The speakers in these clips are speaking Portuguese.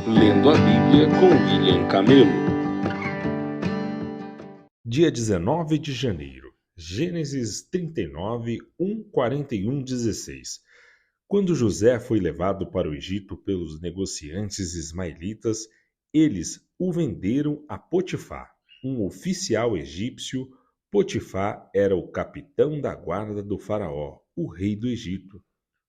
Lendo a Bíblia com William Camelo. Dia 19 de janeiro, Gênesis 39, 41, 16. Quando José foi levado para o Egito pelos negociantes ismaelitas, eles o venderam a Potifar, um oficial egípcio. Potifar era o capitão da guarda do faraó, o rei do Egito.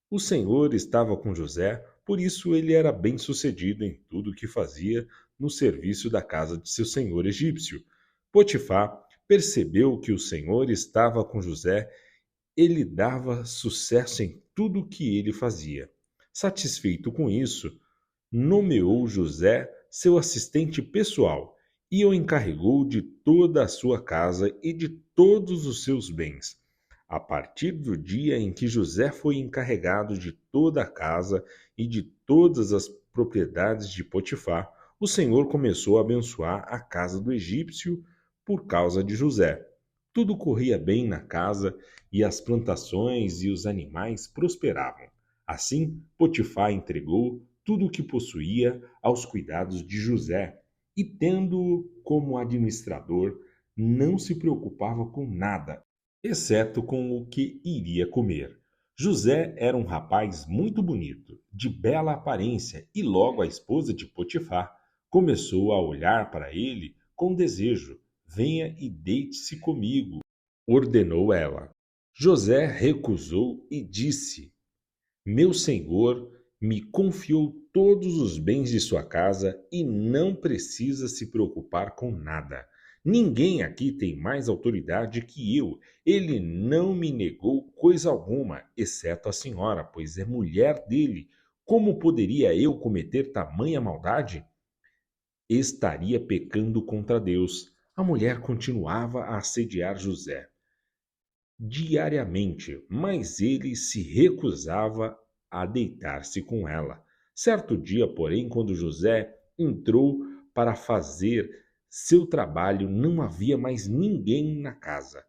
O Senhor estava com José, por isso ele era bem-sucedido em tudo o que fazia no serviço da casa de seu senhor egípcio. Potifar percebeu que o Senhor estava com José, ele dava sucesso em tudo o que ele fazia. Satisfeito com isso, nomeou José seu assistente pessoal e o encarregou de toda a sua casa e de todos os seus bens. A partir do dia em que José foi encarregado de toda a casa e de todas as propriedades de Potifar, o Senhor começou a abençoar a casa do egípcio por causa de José. Tudo corria bem na casa e as plantações e os animais prosperavam. Assim, Potifar entregou tudo o que possuía aos cuidados de José e, tendo-o como administrador, não se preocupava com nada, exceto com o que iria comer. José era um rapaz muito bonito, de bela aparência, e logo a esposa de Potifar começou a olhar para ele com desejo. Venha e deite-se comigo, ordenou ela. José recusou e disse: Meu senhor me confiou todos os bens de sua casa e não precisa se preocupar com nada. Ninguém aqui tem mais autoridade que eu. Ele não me negou coisa alguma, exceto a senhora, pois é mulher dele. Como poderia eu cometer tamanha maldade? Estaria pecando contra Deus. A mulher continuava a assediar José diariamente, mas ele se recusava a deitar-se com ela. Certo dia, porém, quando José entrou para fazer seu trabalho, não havia mais ninguém na casa.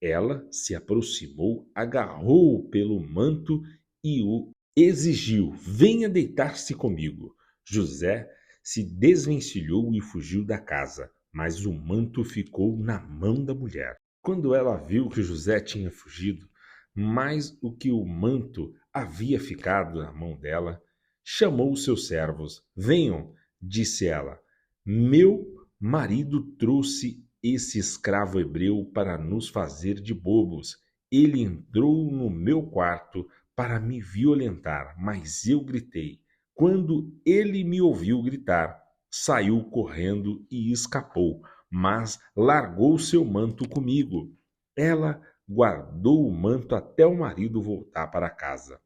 Ela se aproximou, agarrou-o pelo manto e o exigiu: Venha deitar-se comigo. José se desvencilhou e fugiu da casa, mas o manto ficou na mão da mulher. Quando ela viu que José tinha fugido, mais o que o manto havia ficado na mão dela, chamou os seus servos. Venham, disse ela. Meu marido trouxe esse escravo hebreu para nos fazer de bobos. Ele entrou no meu quarto para me violentar, mas eu gritei. Quando ele me ouviu gritar, saiu correndo e escapou, mas largou seu manto comigo. Ela guardou o manto até o marido voltar para casa.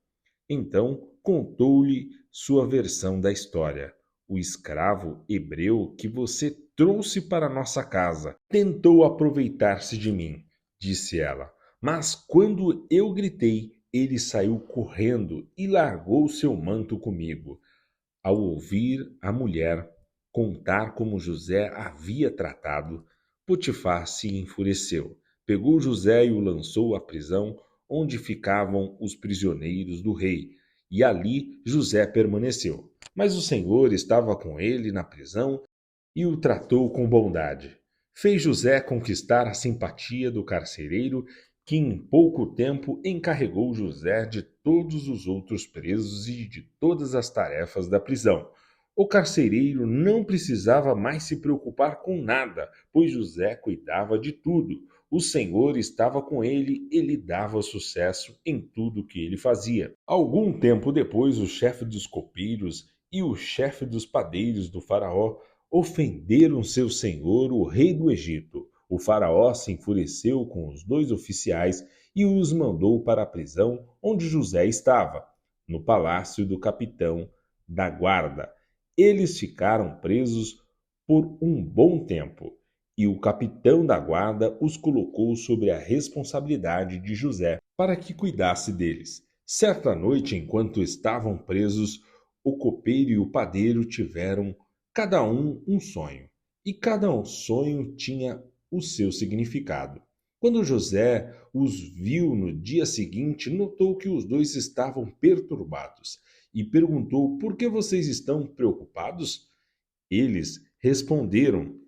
Então contou-lhe sua versão da história. O escravo hebreu que você trouxe para nossa casa tentou aproveitar-se de mim, disse ela. Mas quando eu gritei, ele saiu correndo e largou seu manto comigo. Ao ouvir a mulher contar como José havia tratado, Potifar se enfureceu. Pegou José e o lançou à prisão, onde ficavam os prisioneiros do rei. E ali José permaneceu. Mas o Senhor estava com ele na prisão e o tratou com bondade. Fez José conquistar a simpatia do carcereiro, que em pouco tempo encarregou José de todos os outros presos e de todas as tarefas da prisão. O carcereiro não precisava mais se preocupar com nada, pois José cuidava de tudo. O Senhor estava com ele e lhe dava sucesso em tudo que ele fazia. Algum tempo depois, o chefe dos copeiros e o chefe dos padeiros do faraó ofenderam seu senhor, o rei do Egito. O faraó se enfureceu com os dois oficiais e os mandou para a prisão onde José estava, no palácio do capitão da guarda. Eles ficaram presos por um bom tempo, e o capitão da guarda os colocou sob a responsabilidade de José para que cuidasse deles. Certa noite, enquanto estavam presos, o copeiro e o padeiro tiveram cada um sonho, e cada sonho tinha o seu significado. Quando José os viu no dia seguinte, notou que os dois estavam perturbados e perguntou: Por que vocês estão preocupados? Eles responderam: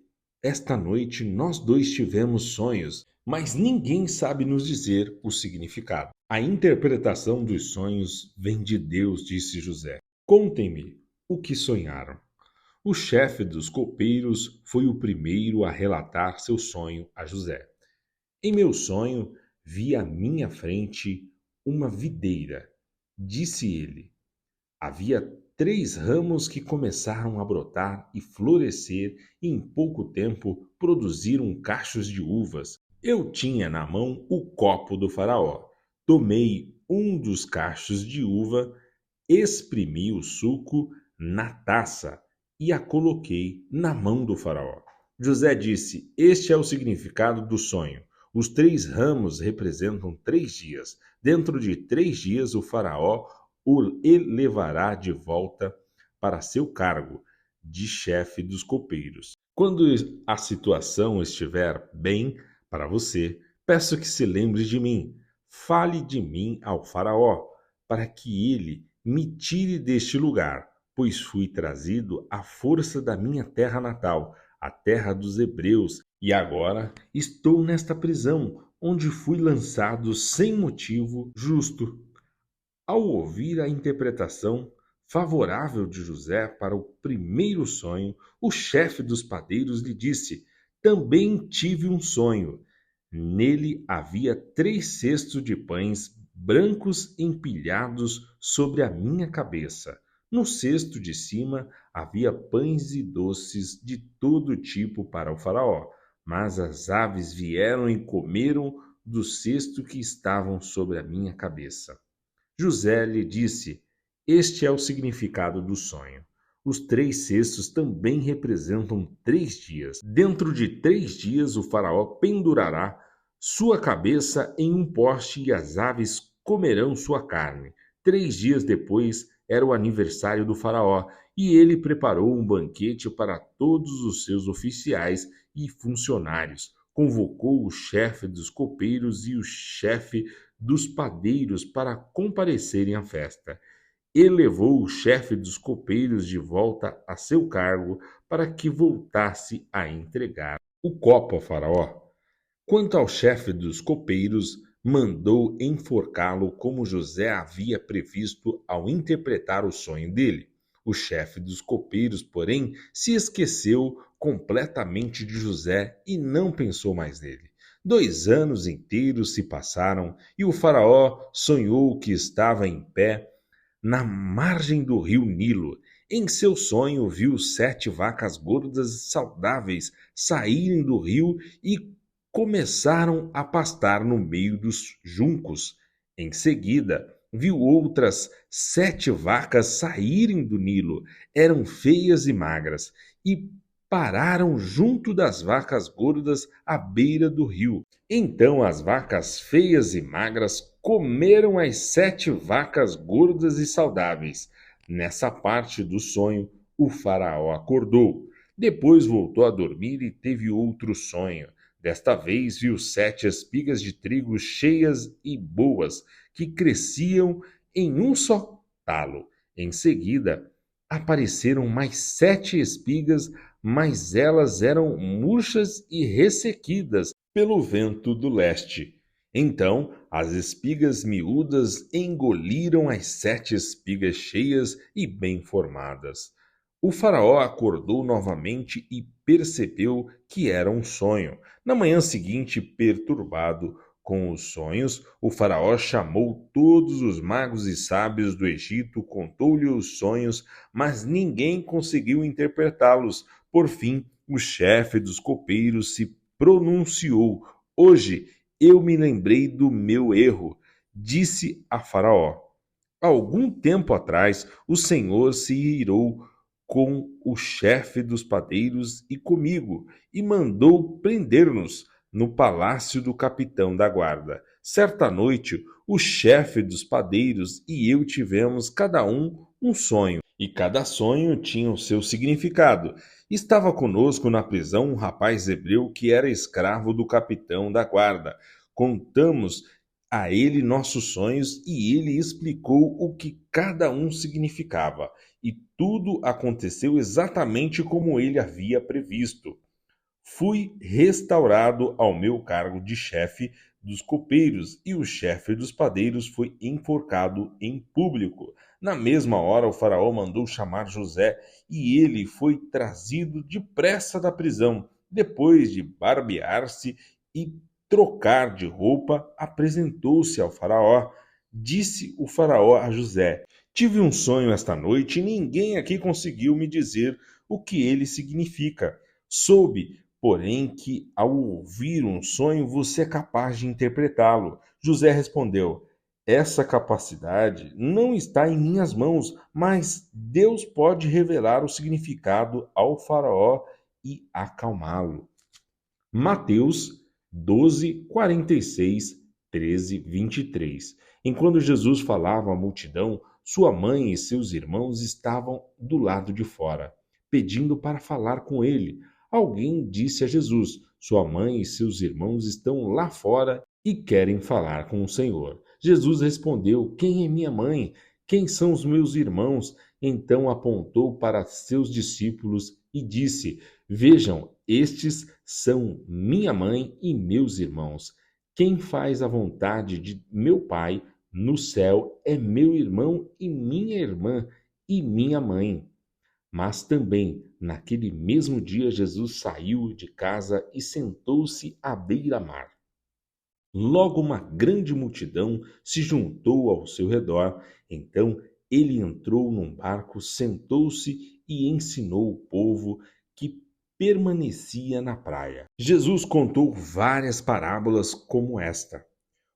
Esta noite nós dois tivemos sonhos, mas ninguém sabe nos dizer o significado. A interpretação dos sonhos vem de Deus, disse José. Contem-me o que sonharam. O chefe dos copeiros foi o primeiro a relatar seu sonho a José. Em meu sonho, vi à minha frente uma videira. Disse ele: Havia 3 ramos que começaram a brotar e florescer e em pouco tempo produziram cachos de uvas. Eu tinha na mão o copo do faraó. Tomei um dos cachos de uva, exprimi o suco na taça e a coloquei na mão do faraó. José disse: Este é o significado do sonho. Os 3 ramos representam 3 dias. Dentro de 3 dias o faraó o elevará de volta para seu cargo de chefe dos copeiros. Quando a situação estiver bem para você, peço que se lembre de mim. Fale de mim ao faraó, para que ele me tire deste lugar, pois fui trazido à força da minha terra natal, a terra dos hebreus, e agora estou nesta prisão, onde fui lançado sem motivo justo. Ao ouvir a interpretação favorável de José para o primeiro sonho, o chefe dos padeiros lhe disse: Também tive um sonho. Nele havia 3 cestos de pães brancos empilhados sobre a minha cabeça. No cesto de cima havia pães e doces de todo tipo para o faraó, mas as aves vieram e comeram do cesto que estavam sobre a minha cabeça. José lhe disse: Este é o significado do sonho. Os 3 cestos também representam 3 dias. Dentro de 3 dias o faraó pendurará sua cabeça em um poste e as aves comerão sua carne. 3 dias depois era o aniversário do faraó e ele preparou um banquete para todos os seus oficiais e funcionários. Convocou o chefe dos copeiros e o chefe dos padeiros para comparecerem à festa. Elevou o chefe dos copeiros de volta a seu cargo para que voltasse a entregar o copo ao faraó. Quanto ao chefe dos copeiros, mandou enforcá-lo como José havia previsto ao interpretar o sonho dele. O chefe dos copeiros, porém, se esqueceu completamente de José e não pensou mais nele. 2 anos inteiros se passaram e o faraó sonhou que estava em pé na margem do rio Nilo. Em seu sonho viu 7 vacas gordas e saudáveis saírem do rio e começaram a pastar no meio dos juncos. Em seguida, viu outras 7 vacas saírem do Nilo. Eram feias e magras e pararam junto das vacas gordas à beira do rio. Então as vacas feias e magras comeram as 7 vacas gordas e saudáveis. Nessa parte do sonho, o faraó acordou. Depois voltou a dormir e teve outro sonho. Desta vez viu 7 espigas de trigo cheias e boas, que cresciam em um só talo. Em seguida, apareceram mais 7 espigas, mas elas eram murchas e ressequidas pelo vento do leste. Então as espigas miúdas engoliram as 7 espigas cheias e bem formadas. O faraó acordou novamente e percebeu que era um sonho. Na manhã seguinte, perturbado com os sonhos, o faraó chamou todos os magos e sábios do Egito, contou-lhe os sonhos, mas ninguém conseguiu interpretá-los. Por fim, o chefe dos copeiros se pronunciou: Hoje eu me lembrei do meu erro. Disse a Faraó: Algum tempo atrás, o Senhor se irou com o chefe dos padeiros e comigo, e mandou prender-nos no palácio do capitão da guarda. Certa noite, o chefe dos padeiros e eu tivemos cada um sonho, e cada sonho tinha o seu significado. Estava conosco na prisão um rapaz hebreu que era escravo do capitão da guarda. Contamos a ele nossos sonhos e ele explicou o que cada um significava. E tudo aconteceu exatamente como ele havia previsto. Fui restaurado ao meu cargo de chefe dos copeiros e o chefe dos padeiros foi enforcado em público. Na mesma hora, o faraó mandou chamar José e ele foi trazido depressa da prisão. Depois de barbear-se e trocar de roupa, apresentou-se ao faraó. Disse o faraó a José: Tive um sonho esta noite e ninguém aqui conseguiu me dizer o que ele significa. Soube, porém, que ao ouvir um sonho você é capaz de interpretá-lo. José respondeu: Essa capacidade não está em minhas mãos, mas Deus pode revelar o significado ao faraó e acalmá-lo. Mateus 12, 46, 13, 23. Enquanto Jesus falava à multidão, sua mãe e seus irmãos estavam do lado de fora, pedindo para falar com ele. Alguém disse a Jesus: Sua mãe e seus irmãos estão lá fora e querem falar com o Senhor. Jesus respondeu: Quem é minha mãe? Quem são os meus irmãos? Então apontou para seus discípulos e disse: Vejam, estes são minha mãe e meus irmãos. Quem faz a vontade de meu Pai no céu é meu irmão e minha irmã e minha mãe. Mas também, naquele mesmo dia, Jesus saiu de casa e sentou-se à beira-mar. Logo uma grande multidão se juntou ao seu redor. Então ele entrou num barco, sentou-se e ensinou o povo que permanecia na praia. Jesus contou várias parábolas como esta.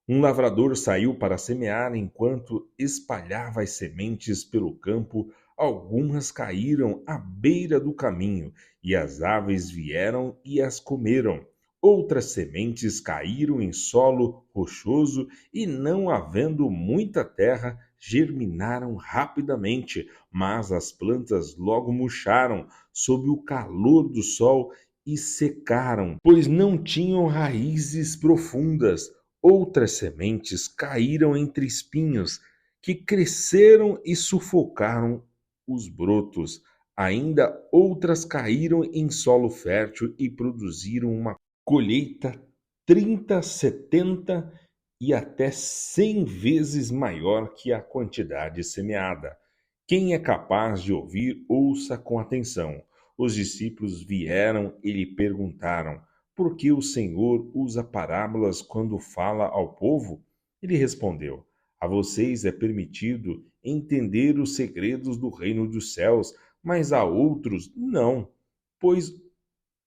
Um lavrador saiu para semear enquanto espalhava as sementes pelo campo. Algumas caíram à beira do caminho e as aves vieram e as comeram. Outras sementes caíram em solo rochoso e, não havendo muita terra, germinaram rapidamente, mas as plantas logo murcharam sob o calor do sol e secaram, pois não tinham raízes profundas. Outras sementes caíram entre espinhos, que cresceram e sufocaram os brotos. Ainda outras caíram em solo fértil e produziram uma colheita 30, 70 e até 100 vezes maior que a quantidade semeada. Quem é capaz de ouvir, ouça com atenção. Os discípulos vieram e lhe perguntaram: Por que o Senhor usa parábolas quando fala ao povo? Ele respondeu: A vocês é permitido entender os segredos do reino dos céus, mas a outros não, pois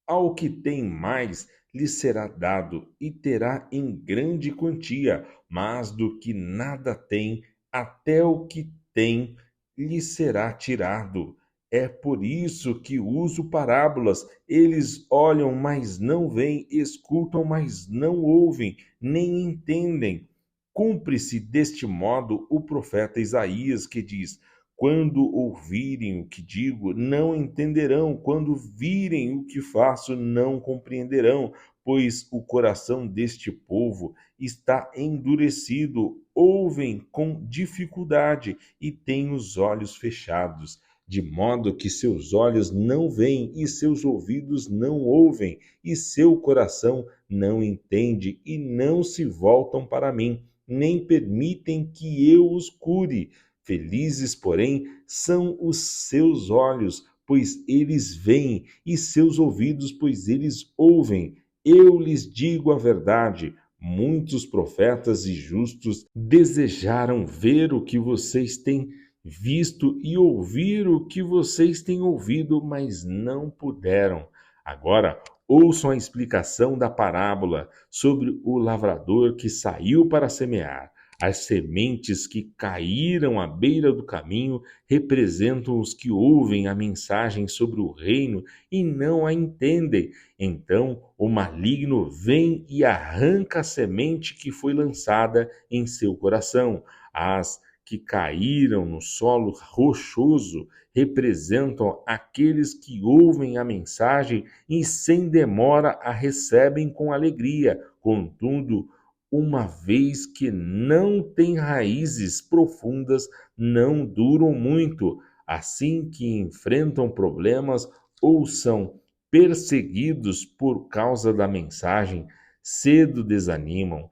ao que tem mais lhe será dado e terá em grande quantia, mas do que nada tem, até o que tem lhe será tirado. É por isso que uso parábolas. Eles olham, mas não veem, escutam, mas não ouvem, nem entendem. Cumpre-se deste modo o profeta Isaías, que diz: Quando ouvirem o que digo, não entenderão, quando virem o que faço, não compreenderão, pois o coração deste povo está endurecido, ouvem com dificuldade e têm os olhos fechados, de modo que seus olhos não veem e seus ouvidos não ouvem, e seu coração não entende e não se voltam para mim, nem permitem que eu os cure. Felizes, porém, são os seus olhos, pois eles veem, e seus ouvidos, pois eles ouvem. Eu lhes digo a verdade: muitos profetas e justos desejaram ver o que vocês têm visto e ouvir o que vocês têm ouvido, mas não puderam. Agora, ouçam a explicação da parábola sobre o lavrador que saiu para semear. As sementes que caíram à beira do caminho representam os que ouvem a mensagem sobre o reino e não a entendem. Então o maligno vem e arranca a semente que foi lançada em seu coração. As que caíram no solo rochoso representam aqueles que ouvem a mensagem e sem demora a recebem com alegria. Contudo, uma vez que não têm raízes profundas, não duram muito. Assim que enfrentam problemas ou são perseguidos por causa da mensagem, cedo desanimam.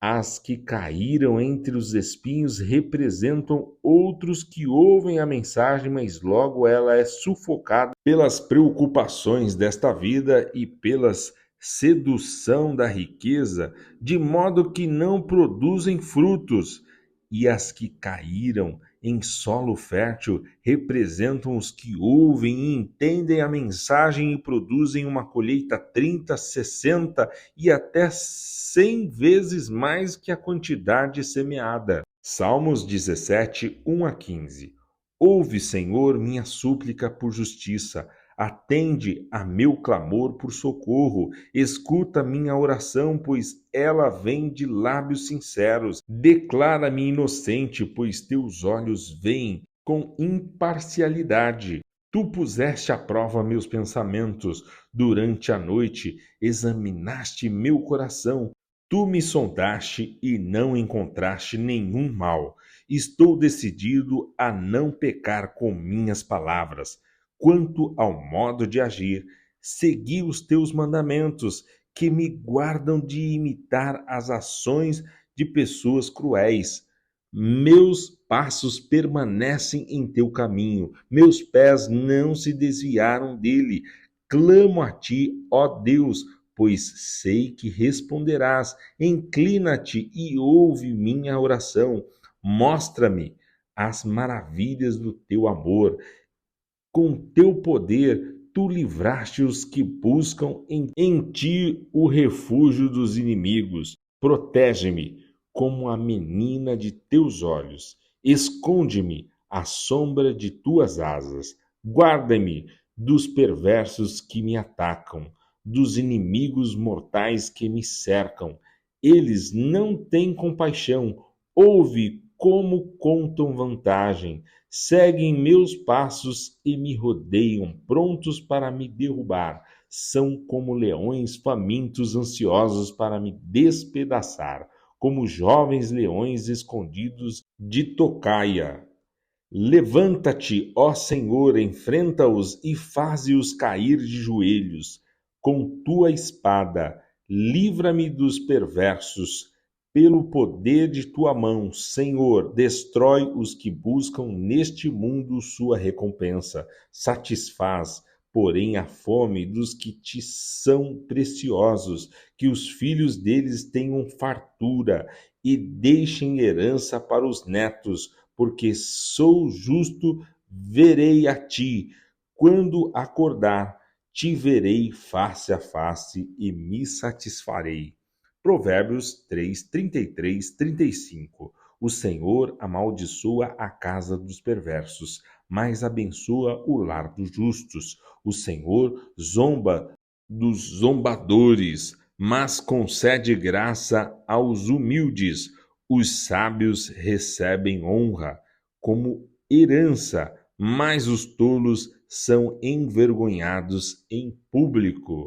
As que caíram entre os espinhos representam outros que ouvem a mensagem, mas logo ela é sufocada pelas preocupações desta vida e pelas sedução da riqueza, de modo que não produzem frutos. E as que caíram em solo fértil representam os que ouvem e entendem a mensagem e produzem uma colheita 30, 60 e até 100 vezes mais que a quantidade semeada. Salmos 17, 1 a 15. Ouve, Senhor, minha súplica por justiça. Atende a meu clamor por socorro. Escuta minha oração, pois ela vem de lábios sinceros. Declara-me inocente, pois teus olhos veem com imparcialidade. Tu puseste à prova meus pensamentos durante a noite, examinaste meu coração. Tu me sondaste e não encontraste nenhum mal. Estou decidido a não pecar com minhas palavras. Quanto ao modo de agir, segui os teus mandamentos, que me guardam de imitar as ações de pessoas cruéis. Meus passos permanecem em teu caminho, meus pés não se desviaram dele. Clamo a ti, ó Deus, pois sei que responderás. Inclina-te e ouve minha oração. Mostra-me as maravilhas do teu amor. Com teu poder, tu livraste os que buscam em ti o refúgio dos inimigos. Protege-me como a menina de teus olhos. Esconde-me à sombra de tuas asas. Guarda-me dos perversos que me atacam, dos inimigos mortais que me cercam. Eles não têm compaixão. Ouve como contam vantagem. Seguem meus passos e me rodeiam, prontos para me derrubar. São como leões famintos, ansiosos para me despedaçar, como jovens leões escondidos de tocaia. Levanta-te, ó Senhor, enfrenta-os e faze-os cair de joelhos. Com tua espada, livra-me dos perversos. Pelo poder de tua mão, Senhor, destrói os que buscam neste mundo sua recompensa. Satisfaz, porém, a fome dos que te são preciosos, que os filhos deles tenham fartura e deixem herança para os netos, porque sou justo, verei a ti. Quando acordar, te verei face a face e me satisfarei. Provérbios 3, 33, 35. O Senhor amaldiçoa a casa dos perversos, mas abençoa o lar dos justos. O Senhor zomba dos zombadores, mas concede graça aos humildes. Os sábios recebem honra como herança, mas os tolos são envergonhados em público.